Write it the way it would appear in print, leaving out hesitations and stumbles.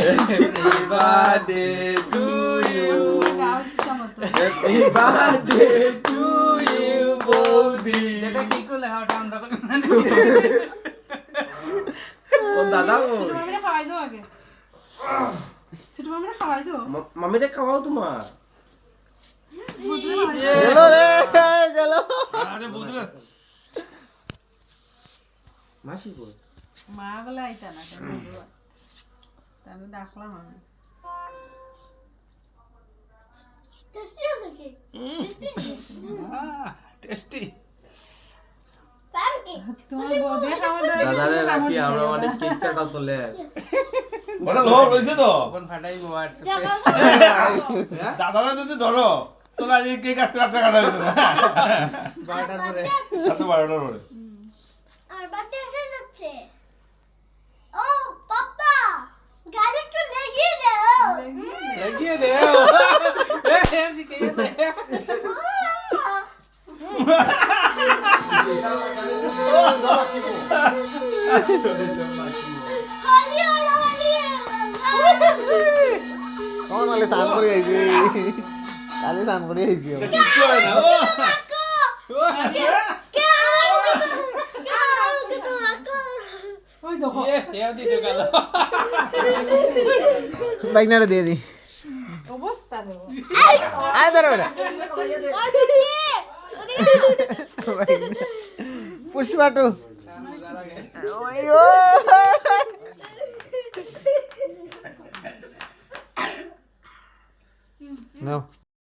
Happy birthday to you, happy birthday to you বৌদি। এটা কি করে লেখা ওটা আমরা ও দাদা ও ছোট মামিরে খাওয়াই দাও আগে, ছোট মামিরে খাওয়াই দাও। মামিরে খাওয়াও তোমার। গেল রে গেল। আরে বুঝলে মাসি কই? মা বলে আইতা না কেন বলবো, তাহলে ডাকলাম আমি। টেস্টি আছে কি? টেস্টি টেস্টি তার কি? তোমার বৌদি খাওয়া দেয় দাদারে রাখি আমরা মানে কেক কাটা চলে। বড় লোক হইছে তো ফোন ফাটাইবো হোয়াটসঅ্যাপে। দেখা দাদারা যদি ধরো তোমরা এই কেক আজকে রাতে কাটা হইতো না 12টার পরে। সাথে 12টার পরে আর বার্থডে এসে যাচ্ছে। ও পাপা, গাল একটু লাগিয়ে দাও। লাগিয়ে দে শিখিয়ে দে। হলি হলো হলি। কোন মালে সান করে আইছি, কালি সান করে আইছি। কিচ্ছু হয় না ও কে আমাকে তো আকো। ওই দেখো হেও দিতে গেল। বাইকনারে দিয়ে দি। অবস্থা দেখো। আয় ধরো বেটা। পুষ্পাটু ওই ও নাও